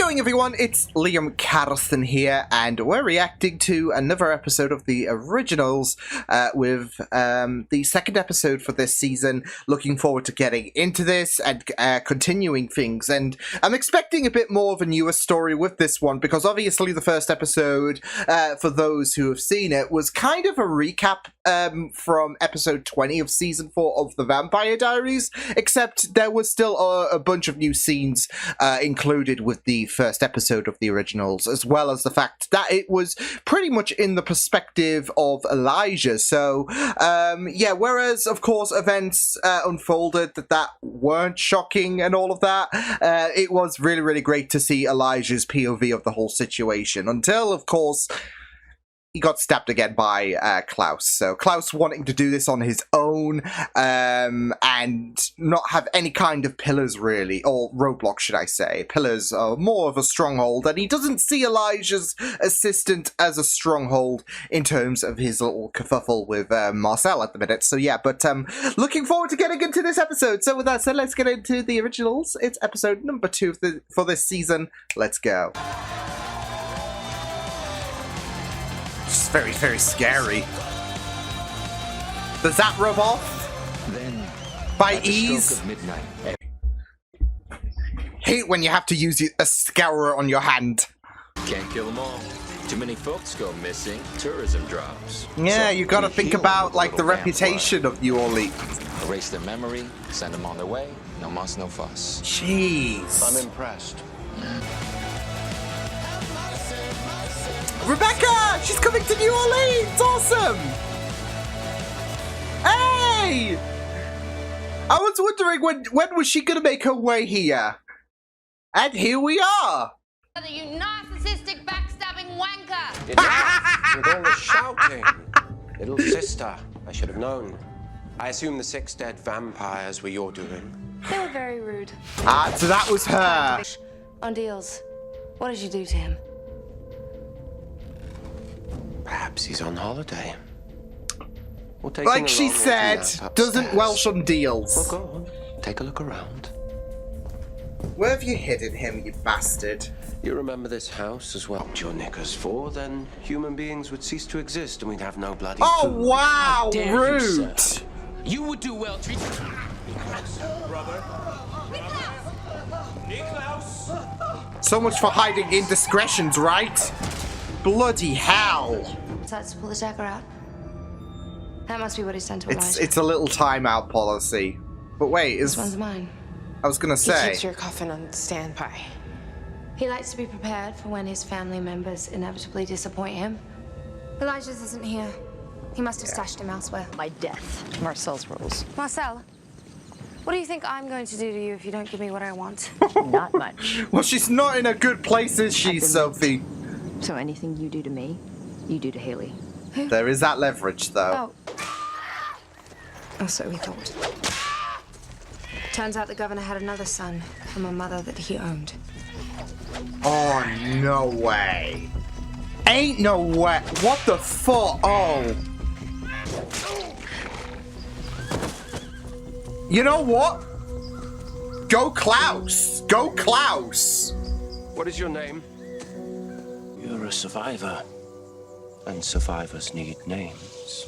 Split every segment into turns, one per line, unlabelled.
going, everyone? It's Liam Catterson here, and we're reacting to another episode of the originals with the second episode for this season. Looking forward to getting into this and continuing things, and I'm expecting a bit more of a newer story with this one, because obviously the first episode, for those who have seen it, was kind of a recap from episode 20 of season 4 of The Vampire Diaries, except there was still a bunch of new scenes included with the first episode of the originals, as well as the fact that it was pretty much in the perspective of Elijah. So, yeah, whereas, of course, events unfolded that weren't shocking and all of that, it was really, really great to see Elijah's POV of the whole situation, until, of course, he got stabbed again by Klaus. So Klaus wanting to do this on his own and not have any kind of pillars, really, or roadblocks, should I say. Pillars are more of a stronghold, and he doesn't see Elijah's assistant as a stronghold in terms of his little kerfuffle with Marcel at the minute. So yeah, but looking forward to getting into this episode. So with that said, let's get into the originals. It's episode number 2 for this season. Let's go. It's very, very scary. Does that rub off?
Then,
by ease? Hate when you have to use a scourer on your hand.
Can't kill them all. Too many folks go missing. Tourism drops.
Yeah, you gotta think about, like, the reputation of New Orleans.
Erase their memory, send them on their way. No muss, no fuss.
Jeez.
I'm impressed.
Rebecca! She's coming to New Orleans! Awesome! Hey! I was wondering when was she gonna make her way here? And here we are!
You narcissistic, backstabbing wanker!
Enough with all the shouting. Little sister, I should have known. I assume the 6 dead vampires were your doing.
They were very rude.
Ah, so that was her.
On deals. What did you do to him?
Perhaps he's on holiday.
Like she said, doesn't Welsh on deals.
Well, go on. Take a look around.
Where have you hidden him, you bastard?
You remember this house as well? Your knickers for, then human beings would cease to exist and we'd have no bloody food.
Wow, rude!
You would do well, treat
Brother.
So much for hiding indiscretions, right? Bloody hell!
Decides to pull the dagger out. That must be what he's done to Elijah.
It's a little timeout policy. But wait,
This one's mine.
I was gonna
He
say.
keeps your coffin on standby.
He likes to be prepared for when his family members inevitably disappoint him. Elijah's isn't here. He must have stashed him elsewhere.
My death. Marcel's rules.
Marcel, what do you think I'm going to do to you if you don't give me what I want?
Not much.
Well, she's not in a good place, is she, Sophie?
So anything you do to me, you do to Haley.
There is that leverage, though.
Oh, so we thought. Turns out the governor had another son from a mother that he owned.
Oh, no way. Ain't no way. What the fuck? Oh. You know what? Go Klaus. Go Klaus.
What is your name? You're a survivor. And survivors need names.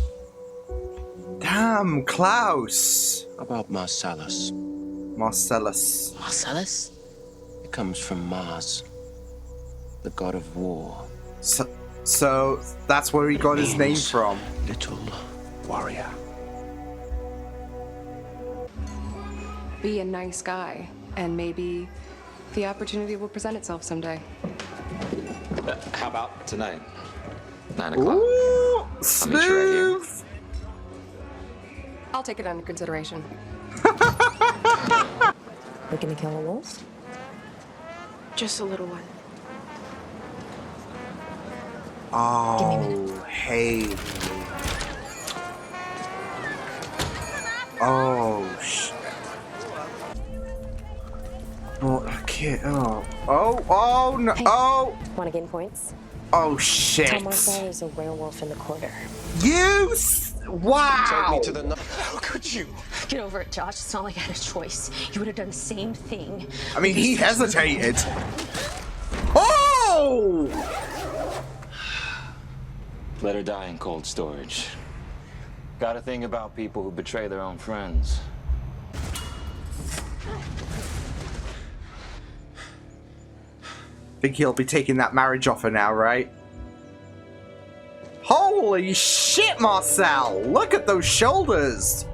Damn, Klaus.
How about Marcellus?
Marcellus.
Marcellus?
It comes from Mars, the god of war.
So that's where he got his name from.
Little warrior.
Be a nice guy, and maybe the opportunity will present itself someday.
How about tonight? 9 o'clock.
Ooh,
smooth.
I'll take it under consideration.
We're gonna kill the wolves?
Just a little one.
Oh, hey. Oh, oh, okay. Oh, no.
Hey.
Oh,
Wanna gain points?
oh, shit.
Tell Marcel there's a werewolf in the corner.
You. Wow.
Take me to the.
How could you?
Get over it, Josh. It's not like I had a choice. You would have done the same thing.
I mean, he hesitated. Oh!
Let her die in cold storage. Got a thing about people who betray their own friends.
Think he'll be taking that marriage offer now, right? Holy shit, Marcel! Look at those shoulders!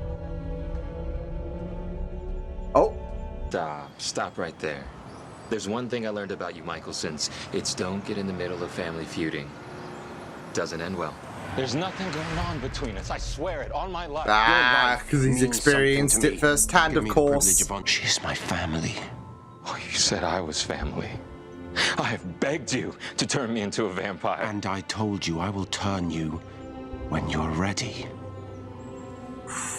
Oh.
Stop right there. There's one thing I learned about you, Michelsons. It's don't get in the middle of family feuding. Doesn't end well.
There's nothing going on between us. I swear it on my life.
Ah, because he's
means
experienced
something to
it
me.
firsthand,
Give
of
me the privilege
course.
of honor. She's my family.
Oh, you said I was family. I have begged you to turn me into a vampire.
And I told you I will turn you when you're ready.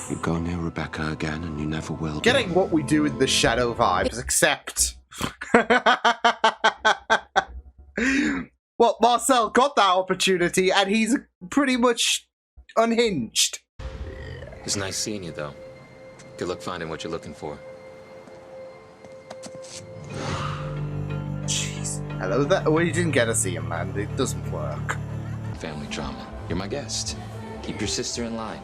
You go near Rebecca again and you never will.
Getting what we do with the shadow vibes, except... Well, Marcel got that opportunity and he's pretty much unhinged.
It's nice seeing you, though. Good luck finding what you're looking for.
Jeez. Hello there. Well, you didn't get to see him, man. It doesn't work.
Family drama. You're my guest. Keep your sister in line.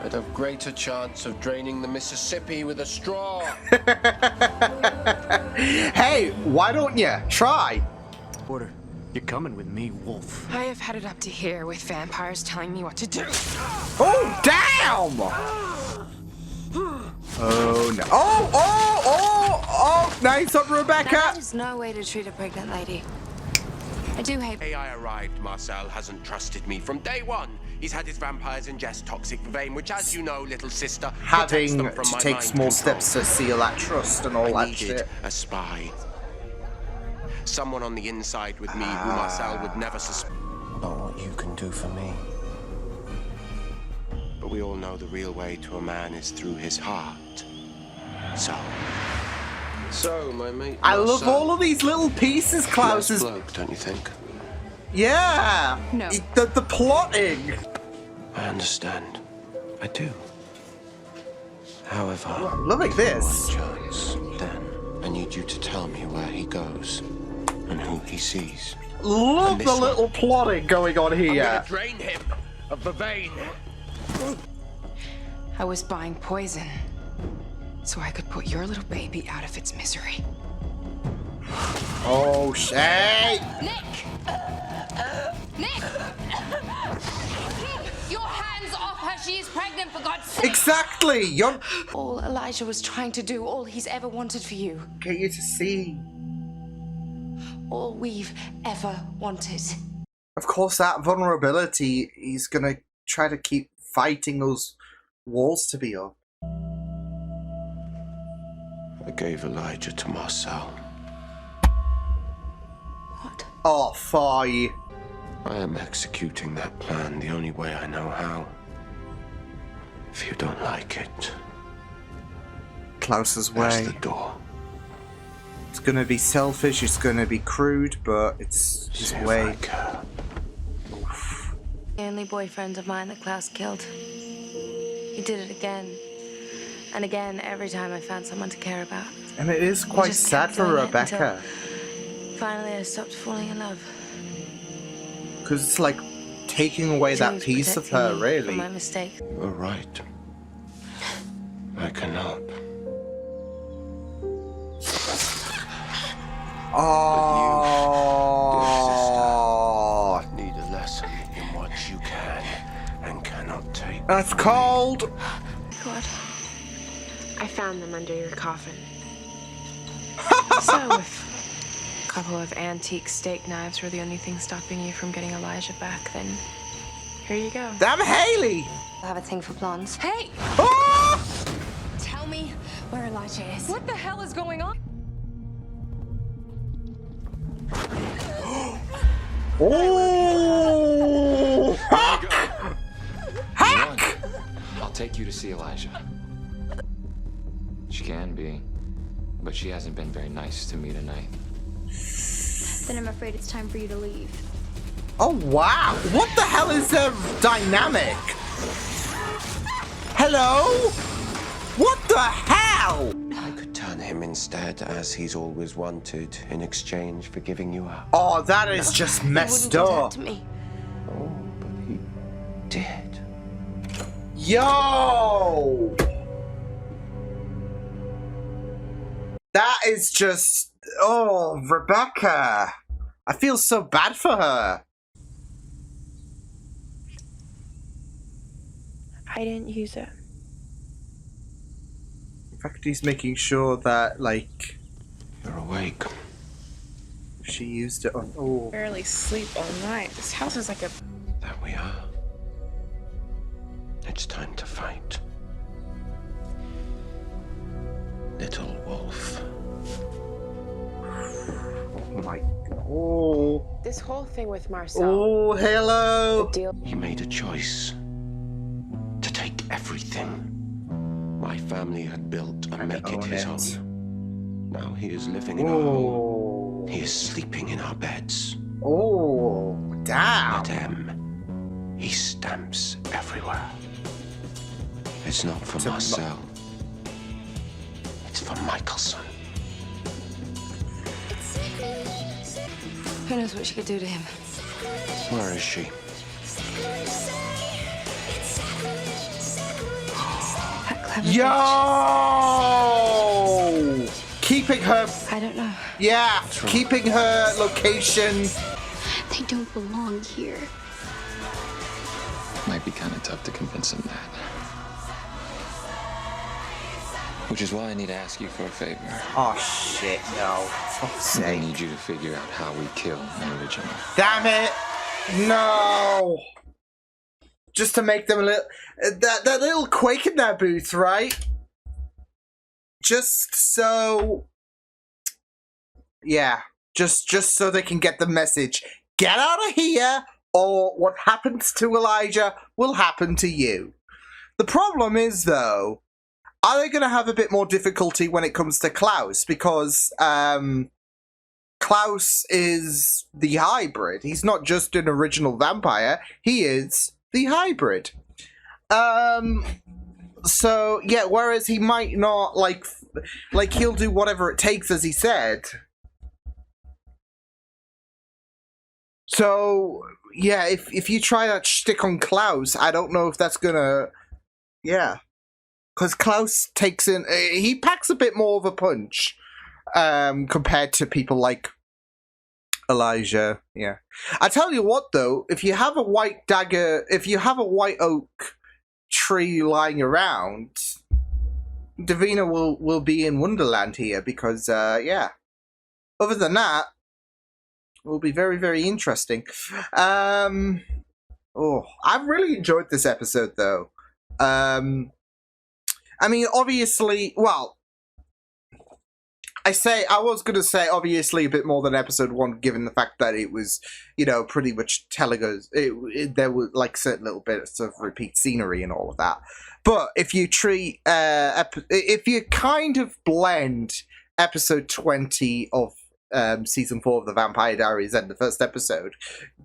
I'd have greater chance of draining the Mississippi with a straw.
Hey, why don't you? Try.
Porter, you're coming with me, Wolf.
I have had it up to here with vampires telling me what to do.
Oh, damn! Oh, no. Oh, nice up,
Now,
Rebecca.
that is no way to treat a pregnant lady. I do hate...
The day I arrived, Marcel hasn't trusted me from day one. He's had his vampires ingest toxic vervain, which, as you know, little sister, protects
Having
them
to
from my
take
mind
small
control.
steps to seal that trust and all
I
that
needed
shit.
a spy. Someone on the inside with me who Marcel would never suspect. About what you can do for me. But we all know the real way to a man is through his heart. So, my mate.
I love
Marcel,
all of these little pieces, Klaus.
nice
Is
bloke, don't you think?
yeah.
No.
The plotting.
I understand. I do. However,
Loving this.
one chance. Then I need you to tell me where he goes and who he sees.
Love
And
the
this
little plotting going on here.
Drain him of vervain.
I was buying poison so I could put your little baby out of its misery.
Oh, shit.
Nick! Nick! Your hands off her. She is pregnant, for God's sake.
Exactly. You're...
All Elijah was trying to do, all he's ever wanted for you.
Get you to see.
All we've ever wanted.
Of course, that vulnerability, he's gonna try to keep fighting those walls to be up.
I gave Elijah to Marcel.
What?
Oh, fie.
I am executing that plan the only way I know how. If you don't like it,
Klaus's
there's
way.
the door.
It's gonna be selfish, it's gonna be crude, but it's his
See if I
way.
care.
The only boyfriend of mine that Klaus killed. He did it again. And again every time I found someone to care about.
And it is
He
quite
just
sad
kept
for
doing it
Rebecca.
until Finally I stopped falling in love.
Because it's like taking away
He
that
was
piece of
protecting
her,
me
really.
from my mistake.
You're right. I cannot.
Oh,
Need a lesson in what you can and cannot take.
that's cold.
God.
I found them under your coffin.
So if a couple of antique steak knives were the only thing stopping you from getting Elijah back, then here you go.
Damn Haley.
I have a thing for blondes.
Hey!
Oh!
Tell me where Elijah is.
What the hell is going on?
Oh! Hack!
I'll take you to see Elijah. She can be, but she hasn't been very nice to me tonight.
Then I'm afraid it's time for you to leave.
Oh wow! What the hell is their dynamic? Hello? What the hell?
I could turn him instead, as he's always wanted, in exchange for giving you up.
Oh, that is just messed up.
To me.
Oh, but he did.
Yo! That is just... Oh, Rebecca. I feel so bad for her.
I didn't use it.
In fact, he's making sure that, like...
You're awake.
She used it on... Oh.
Barely sleep all night. This house is like a...
There we are. It's time to fight. Little wolf.
Oh my... Oh.
This whole thing with Marcel.
Oh, hello.
The deal.
He made a choice to take everything my family had built and make it his own. Now he is living in our home. He is sleeping in our beds.
Oh, damn.
At M, he stamps everywhere. It's not for Marcel. It's for Michelson.
Who knows what she could do to him?
Where is she?
That clever
Yo! Keeping her...
bitch. I don't know.
Yeah, keeping her location.
They don't belong here.
Might be kind of tough to convince him that. Which is why I need to ask you for a favor.
Oh, shit, no. Fuck's
I
sake.
need you to figure out how we kill an original.
Damn it! No! Just to make them a little... That little quake in their boots, right? Just so... Yeah. Just so they can get the message. Get out of here, or what happens to Elijah will happen to you. The problem is, though, are they going to have a bit more difficulty when it comes to Klaus? Because Klaus is the hybrid. He's not just an original vampire. He is the hybrid. So, yeah, whereas he might not, like he'll do whatever it takes, as he said. So, yeah, if you try that shtick on Klaus, I don't know if that's gonna... Yeah. Because Klaus takes in... he packs a bit more of a punch compared to people like Elijah. Yeah. I tell you what, though, if you have a white dagger... If you have a white oak tree lying around, Davina will be in Wonderland here because, yeah. Other than that, it will be very, very interesting. Oh, I've really enjoyed this episode, though. I mean, obviously, well, I was going to say, obviously, a bit more than episode 1, given the fact that it was, you know, pretty much telling us, there were, like, certain little bits of repeat scenery and all of that. But if you treat, if you kind of blend episode 20 of season 4 of the Vampire Diaries and the first episode,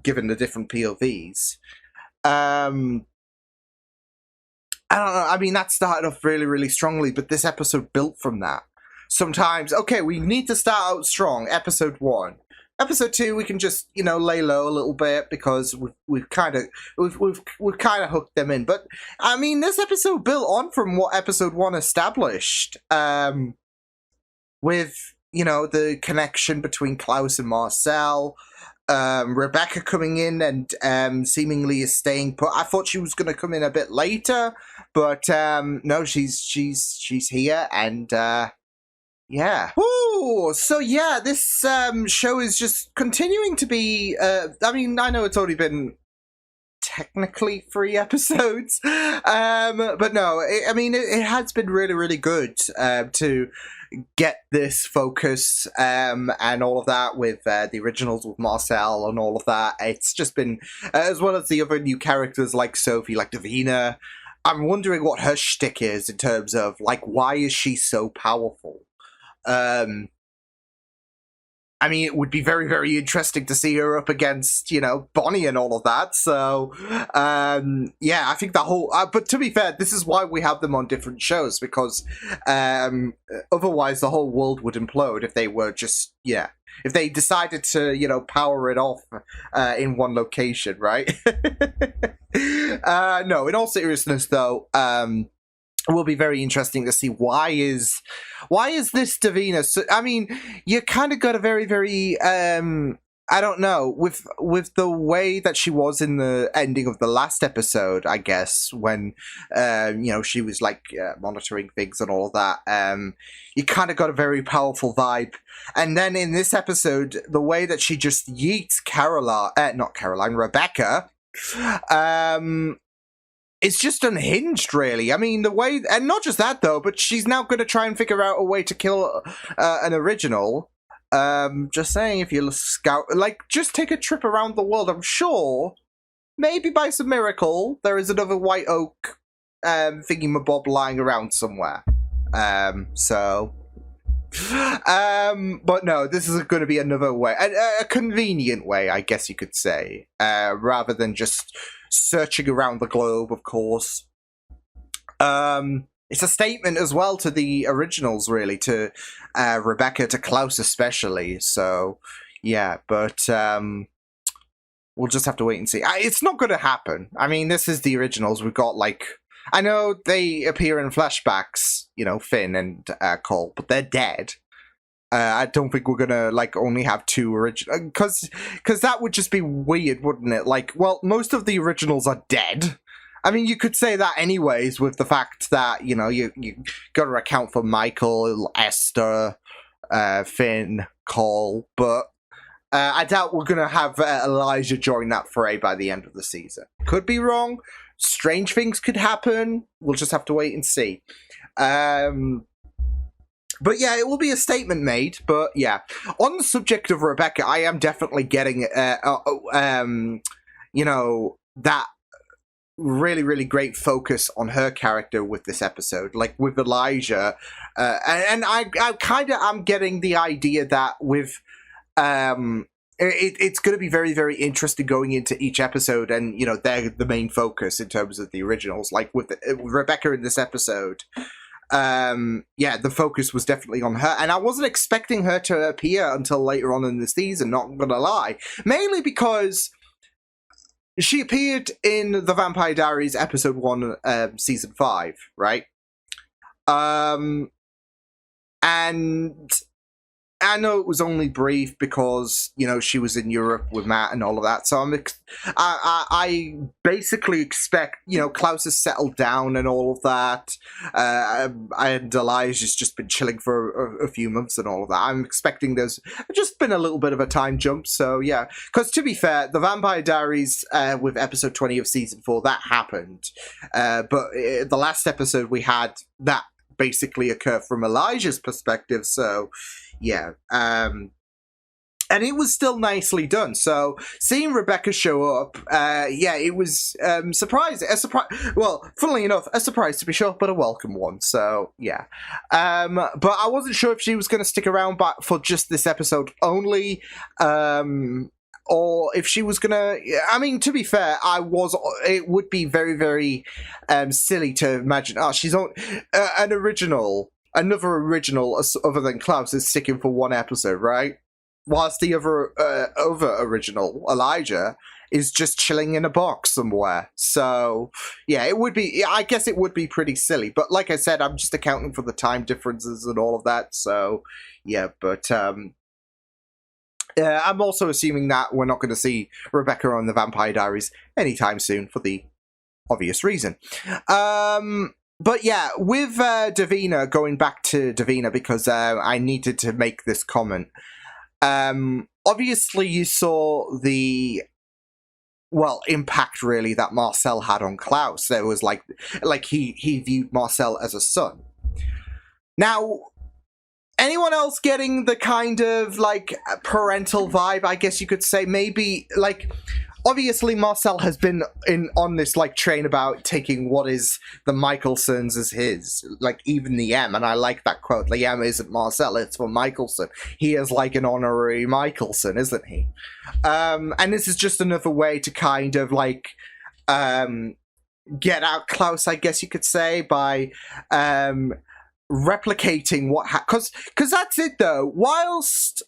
given the different POVs, I don't know, I mean, that started off really, really strongly, but this episode built from that. Sometimes, okay, we need to start out strong, episode 1. Episode 2, we can just, you know, lay low a little bit because we've kind of hooked them in. But I mean, this episode built on from what episode 1 established, with, you know, the connection between Klaus and Marcel, Rebecca coming in and seemingly is staying put. I thought she was going to come in a bit later, but no, she's here, and yeah. Ooh, so yeah, this show is just continuing to be. I mean, I know it's only been technically 3 episodes, but no, I mean, it has been really, really good to get this focus and all of that with the originals with Marcel and all of that. It's just been, as well as the other new characters like Sophie, like Davina. I'm wondering what her shtick is in terms of, like, why is she so powerful? I mean, it would be very, very interesting to see her up against, you know, Bonnie and all of that. So, yeah, I think the whole... but to be fair, this is why we have them on different shows, because otherwise the whole world would implode if they were just, yeah, if they decided to, you know, power it off in one location, right? No, in all seriousness, though, it will be very interesting to see why is this Davina. So, I mean, you kind of got a very, very I don't know, with the way that she was in the ending of the last episode, I guess, when you know, she was like monitoring things and all that. You kind of got a very powerful vibe. And then in this episode, the way that she just yeets Rebecca, it's just unhinged, really. I mean, the way... And not just that, though, but she's now going to try and figure out a way to kill an original. Just saying, if you scout... Like, just take a trip around the world. I'm sure, maybe by some miracle, there is another White Oak thingy-mabob lying around somewhere. But no, this is going to be another way. A convenient way, I guess you could say. Rather than just... searching around the globe, of course. It's a statement as well to the originals, really, to Rebecca, to Klaus especially. So, yeah, but we'll just have to wait and see. It's not going to happen. I mean, this is the originals. We've got, like... I know they appear in flashbacks, you know, Finn and Cole, but they're dead. I don't think we're gonna, like, only have two original... Because that would just be weird, wouldn't it? Like, well, most of the originals are dead. I mean, you could say that anyways, with the fact that, you know, you gotta account for Michael, Esther, Finn, Cole, but I doubt we're gonna have Elijah join that fray by the end of the season. Could be wrong. Strange things could happen. We'll just have to wait and see. But yeah, it will be a statement made. But yeah, on the subject of Rebecca, I am definitely getting, you know, that really, really great focus on her character with this episode. Like with Elijah, and I kind of am getting the idea that with, it's going to be very, very interesting going into each episode, and you know, they're the main focus in terms of the originals. Like with Rebecca in this episode. Yeah, the focus was definitely on her, and I wasn't expecting her to appear until later on in the season, not gonna lie. Mainly because she appeared in The Vampire Diaries episode 1, season 5, right? And I know it was only brief because, you know, she was in Europe with Matt and all of that. So I basically expect, you know, Klaus has settled down and all of that. And Elijah's just been chilling for a few months and all of that. I'm expecting there's just been a little bit of a time jump. So yeah, because to be fair, The Vampire Diaries with episode 20 of season 4, that happened. But the last episode we had, that basically occur from Elijah's perspective. So yeah, and it was still nicely done. So seeing Rebecca show up, yeah, it was surprising. Well, funnily enough, a surprise to be sure, but a welcome one. So yeah, but I wasn't sure if she was going to stick around back for just this episode only, or if she was gonna... I mean, to be fair, it would be very, very silly to imagine, she's on another original other than Klaus is sticking for one episode, right? Whilst the other original, Elijah, is just chilling in a box somewhere. So, yeah, it would be... I guess it would be pretty silly. But like I said, I'm just accounting for the time differences and all of that. So, yeah, but... I'm also assuming that we're not going to see Rebecca on The Vampire Diaries anytime soon for the obvious reason. But yeah, with Davina, going back to Davina because I needed to make this comment. Obviously you saw the impact really that Marcel had on Klaus. There was like he viewed Marcel as a son. Now, anyone else getting the kind of like parental vibe, I guess you could say? Maybe like obviously Marcel has been on this like train about taking what is the Michelsons as his, like even the M, and I like that quote. The M isn't Marcel, it's for Michelson. He is like an honorary Michelson, isn't he? And this is just another way to kind of like get out Klaus, I guess you could say, by replicating what because that's it though. Whilst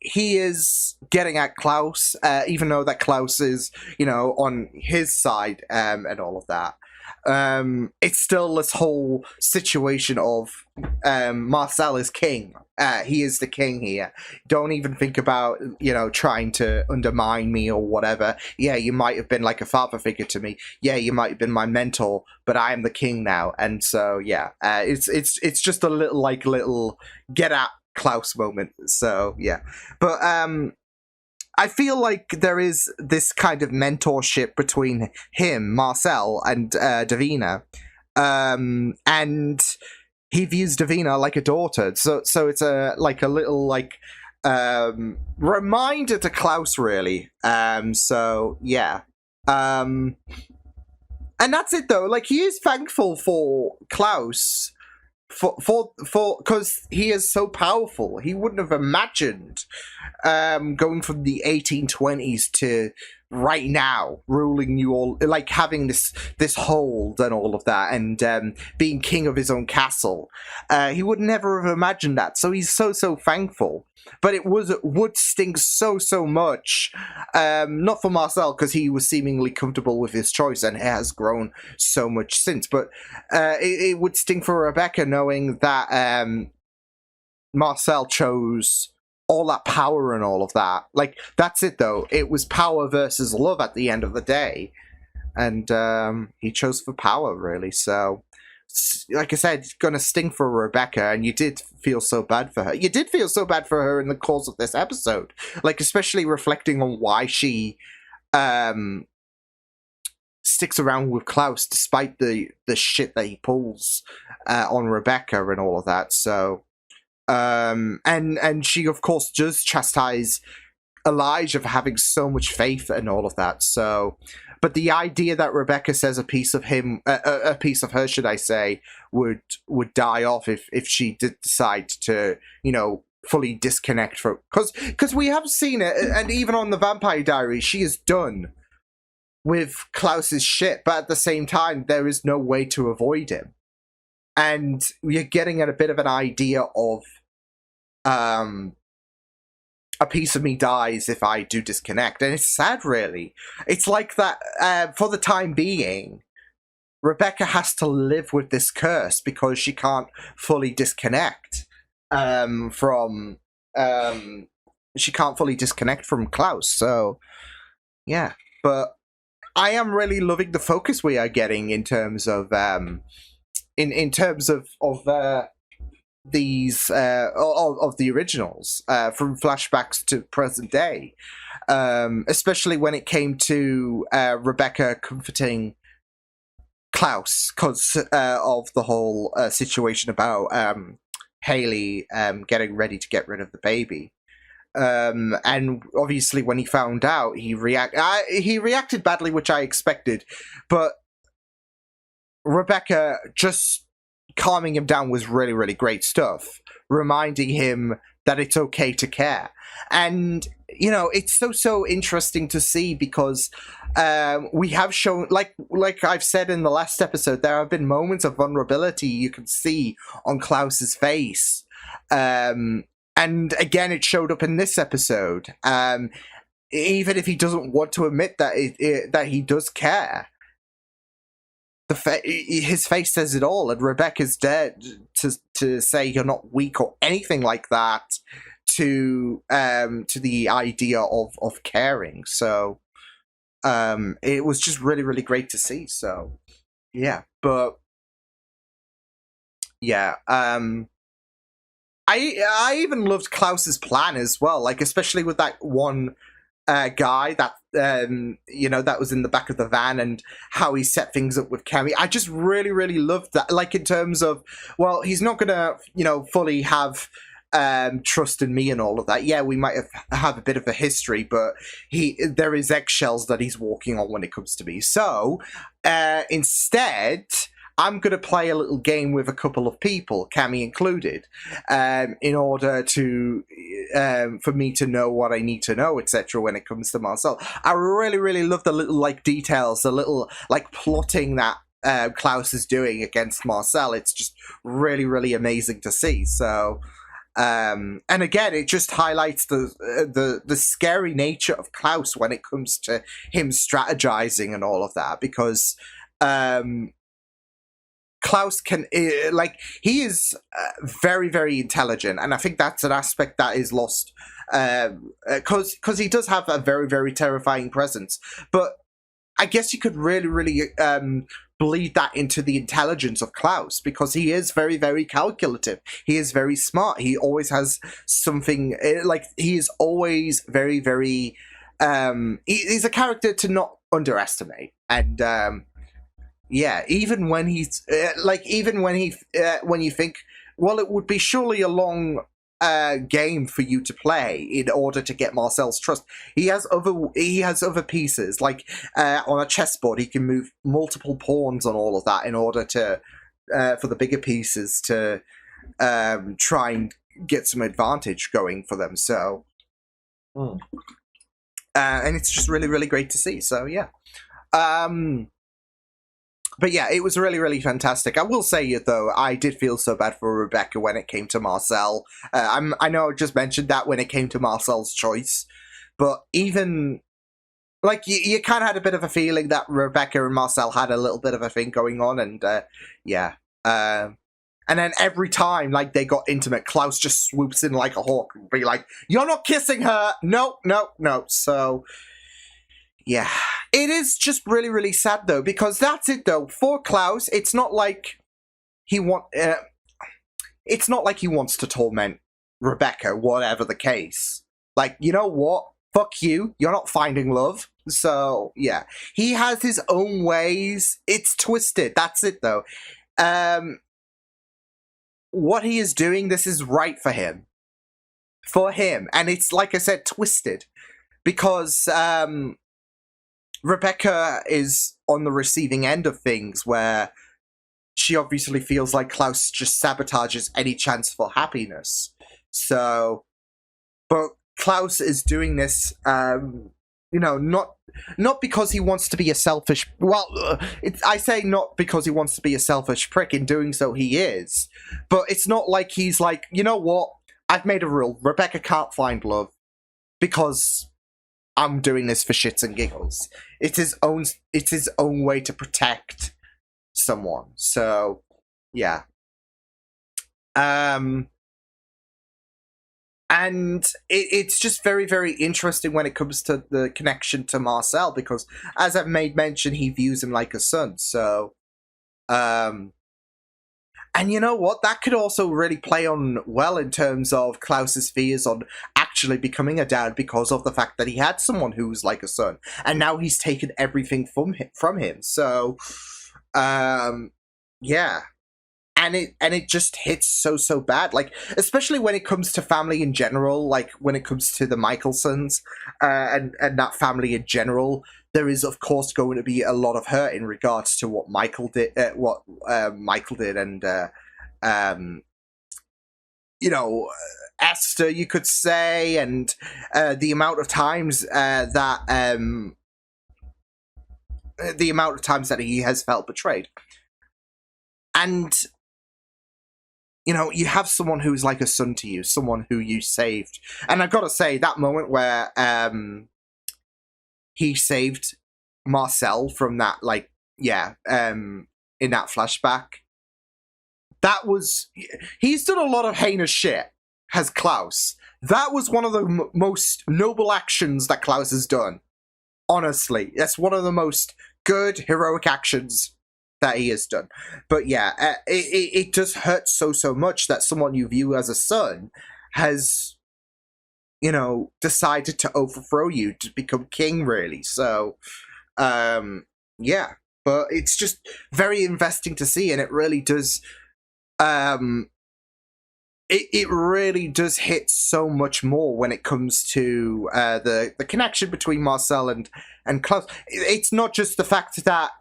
he is getting at Klaus, even though that Klaus is, you know, on his side and all of that, it's still this whole situation of Marcel is king. He is the king here. Don't even think about, you know, trying to undermine me or whatever. Yeah, you might have been like a father figure to me. Yeah, you might have been my mentor, but I am the king now. And so, yeah, it's just a little get at Klaus moment. So, yeah. But I feel like there is this kind of mentorship between him, Marcel, and Davina. And he views Davina like a daughter. So it's a little reminder to Klaus, really. So yeah. And that's it though. Like, he is thankful for Klaus for because he is so powerful. He wouldn't have imagined going from the 1820s to right now, ruling you all, like having this hold and all of that, and being king of his own castle. He would never have imagined that. So he's so thankful. But it would sting so much, not for Marcel, because he was seemingly comfortable with his choice and has grown so much since, but it would sting for Rebecca knowing that Marcel chose all that power and all of that. Like, that's it though. It was power versus love at the end of the day. And he chose for power, really. So, like I said, it's gonna sting for Rebecca, and you did feel so bad for her. You did feel so bad for her in the course of this episode. Like, especially reflecting on why she sticks around with Klaus despite the shit that he pulls on Rebecca and all of that. So, and she of course does chastise Elijah for having so much faith and all of that. So, but the idea that Rebecca says a piece of her, should I say, would die off if she did decide to, you know, fully disconnect from, because we have seen it, and even on the Vampire Diaries, she is done with Klaus's shit, but at the same time, there is no way to avoid him. And you're getting at a bit of an idea of a piece of me dies if I do disconnect. And it's sad, really. It's like that, for the time being, Rebecca has to live with this curse because she can't fully disconnect from Klaus. So, yeah. But I am really loving the focus we are getting in terms of in terms of these of the originals, from flashbacks to present day, especially when it came to Rebecca comforting Klaus because of the whole situation about Haley getting ready to get rid of the baby. And obviously when he found out, he reacted badly, which I expected, but Rebecca just calming him down was really, really great stuff, reminding him that it's okay to care. And, you know, it's so interesting to see because we have shown, like I've said in the last episode, there have been moments of vulnerability you can see on Klaus's face. And again, it showed up in this episode. Even if he doesn't want to admit that that he does care. His face says it all, and Rebecca's there to say you're not weak or anything like that to the idea of caring. So it was just really, really great to see. So yeah, but yeah, I even loved Klaus's plan as well, like especially with that one guy that you know, that was in the back of the van and how he set things up with Cammy. I just really, really loved that. Like in terms of, well, he's not gonna, you know, fully have trust in me and all of that. Yeah, we might have a bit of a history, but there is eggshells that he's walking on when it comes to me. So instead, I'm going to play a little game with a couple of people, Cammy included, in order to for me to know what I need to know, etc. When it comes to Marcel. I really, really love the little like details, the little like plotting that Klaus is doing against Marcel. It's just really, really amazing to see. So, and again, it just highlights the scary nature of Klaus when it comes to him strategizing and all of that, because Klaus can, like, he is very, very intelligent, and I think that's an aspect that is lost, because he does have a very, very terrifying presence, but I guess you could really, really bleed that into the intelligence of Klaus, because he is very, very calculative. He is very smart. He always has something, like, he is always very, very, he's a character to not underestimate, and yeah, even when he's when you think, well, it would be surely a long game for you to play in order to get Marcel's trust. He has other pieces, like on a chessboard, he can move multiple pawns on all of that in order to for the bigger pieces to try and get some advantage going for them. So, and it's just really, really great to see. So yeah. But yeah, it was really, really fantastic. I will say, though, I did feel so bad for Rebecca when it came to Marcel. I know I just mentioned that when it came to Marcel's choice, but even, like, you kind of had a bit of a feeling that Rebecca and Marcel had a little bit of a thing going on, and yeah. And then every time, like, they got intimate, Klaus just swoops in like a hawk and be like, "You're not kissing her! No, no, no." So, yeah, it is just really, really sad, though, because that's it, though. For Klaus, it's not like he it's not like he wants to torment Rebecca, whatever the case. Like, you know what? Fuck you. You're not finding love. So, yeah. He has his own ways. It's twisted. That's it, though. What he is doing, this is right for him. For him. And it's, like I said, twisted. Because, Rebecca is on the receiving end of things, where she obviously feels like Klaus just sabotages any chance for happiness. So, but Klaus is doing this, you know, not because he wants to be a selfish. Well, I say not because he wants to be a selfish prick. In doing so, he is. But it's not like he's like, you know what? I've made a rule. Rebecca can't find love because I'm doing this for shits and giggles. It's his own way to protect someone. So, yeah. And it's just very, very interesting when it comes to the connection to Marcel, because, as I've made mention, he views him like a son. So, and you know what? That could also really play on well in terms of Klaus's fears on actually becoming a dad, because of the fact that he had someone who was like a son, and now he's taken everything from him. So, yeah. And it just hits so bad, like, especially when it comes to family in general, like when it comes to the Michelsons, and that family in general. There is, of course, going to be a lot of hurt in regards to what Michael did, and you know, Esther, you could say, and the amount of times that he has felt betrayed, and you know, you have someone who's like a son to you, someone who you saved, and I've got to say that moment where he saved Marcel from that, like, yeah, in that flashback. That was... He's done a lot of heinous shit, has Klaus. That was one of the most noble actions that Klaus has done. Honestly. That's one of the most good, heroic actions that he has done. But yeah, it does hurt so much that someone you view as a son has, you know, decided to overthrow you to become king, really. So, yeah. But it's just very investing to see, and it really does it really does hit so much more when it comes to the connection between Marcel and Klaus. It's not just the fact that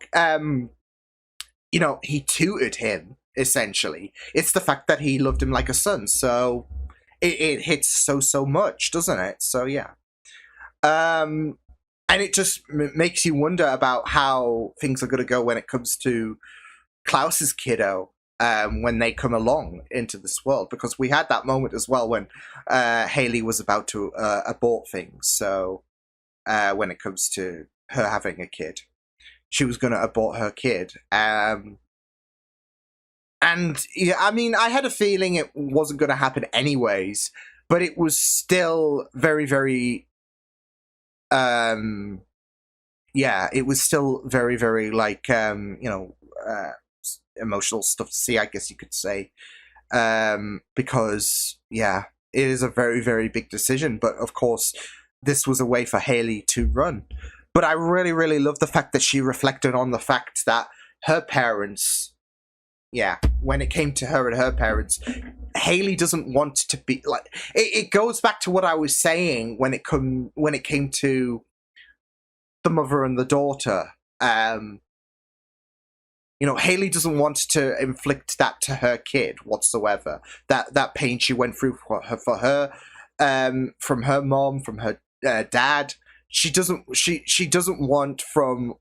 you know, he tutored him essentially. It's the fact that he loved him like a son. So it hits so much, doesn't it? So yeah. And it just makes you wonder about how things are going to go when it comes to Klaus's kiddo when they come along into this world, because we had that moment as well when Haley was about to abort things. So when it comes to her having a kid, she was going to abort her kid. And yeah, I mean, I had a feeling it wasn't going to happen anyways, but it was still very yeah, it was still very like you know, emotional stuff to see, I guess you could say, because yeah, it is a very big decision. But of course, this was a way for Haley to run. But I really love the fact that she reflected on the fact that her parents, yeah, when it came to her and her parents, Haley doesn't want to be like. It goes back to what I was saying when it came to the mother and the daughter. You know, Haley doesn't want to inflict that to her kid whatsoever. That pain she went through for her, from her mom, from her dad. She doesn't want from.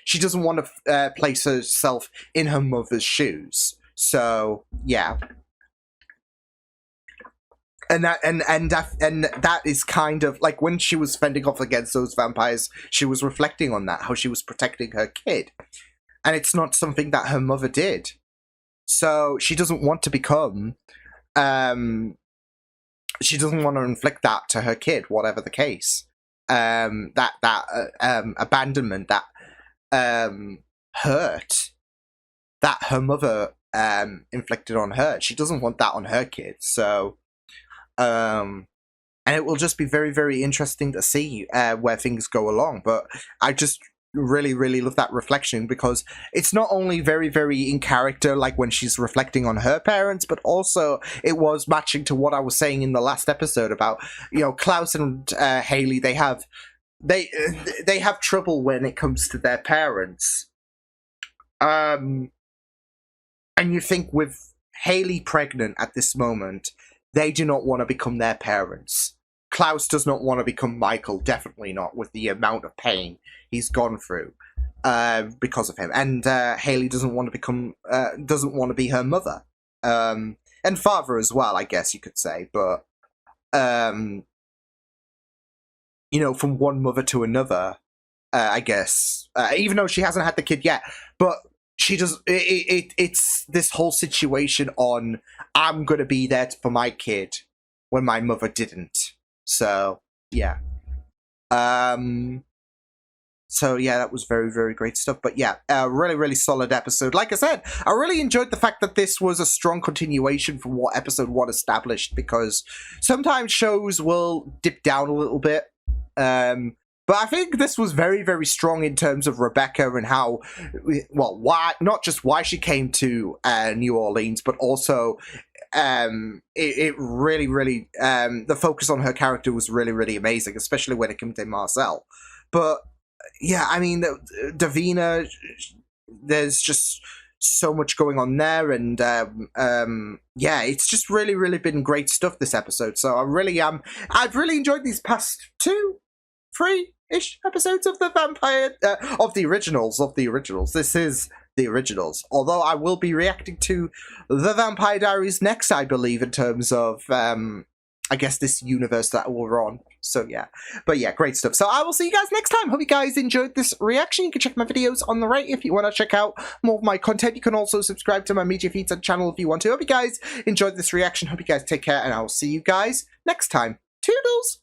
She doesn't want to place herself in her mother's shoes. So yeah, and that is kind of like when she was fending off against those vampires. She was reflecting on that, how she was protecting her kid, and it's not something that her mother did. So she doesn't want to become. She doesn't want to inflict that to her kid, whatever the case. That abandonment, that hurt that her mother inflicted on her. She doesn't want that on her kid. So, and it will just be very interesting to see where things go along. But I just really love that reflection, because it's not only very in character, like when she's reflecting on her parents, but also it was matching to what I was saying in the last episode about, you know, Klaus and Haley. They have trouble when it comes to their parents. And you think with Haley pregnant at this moment, they do not want to become their parents. Klaus does not want to become Michael, definitely not, with the amount of pain he's gone through because of him. And Haley doesn't want to be her mother. And father as well, I guess you could say. But, you know, from one mother to another, I guess, even though she hasn't had the kid yet, but she does. It's this whole situation on, I'm going to be there for my kid when my mother didn't. So yeah, so yeah, that was very great stuff. But yeah, really solid episode. Like I said, I really enjoyed the fact that this was a strong continuation from what episode 1 established, because sometimes shows will dip down a little bit. But I think this was very strong in terms of Rebecca and how, well, why, not just why she came to New Orleans, but also it really the focus on her character was really amazing, especially when it came to Marcel. But yeah, I mean, Davina, there's just so much going on there, and yeah, it's just really been great stuff this episode. So I've really enjoyed these past 2-3-ish episodes of the vampire of the originals. This is the originals, although I will be reacting to the Vampire Diaries next, I believe, in terms of I guess this universe that we're on. So yeah, but yeah, great stuff. So I will see you guys next time. Hope you guys enjoyed this reaction. You can check my videos on the right if you want to check out more of my content. You can also subscribe to my media feeds and channel if you want to. Hope you guys enjoyed this reaction. Hope you guys take care, and I will see you guys next time. Toodles!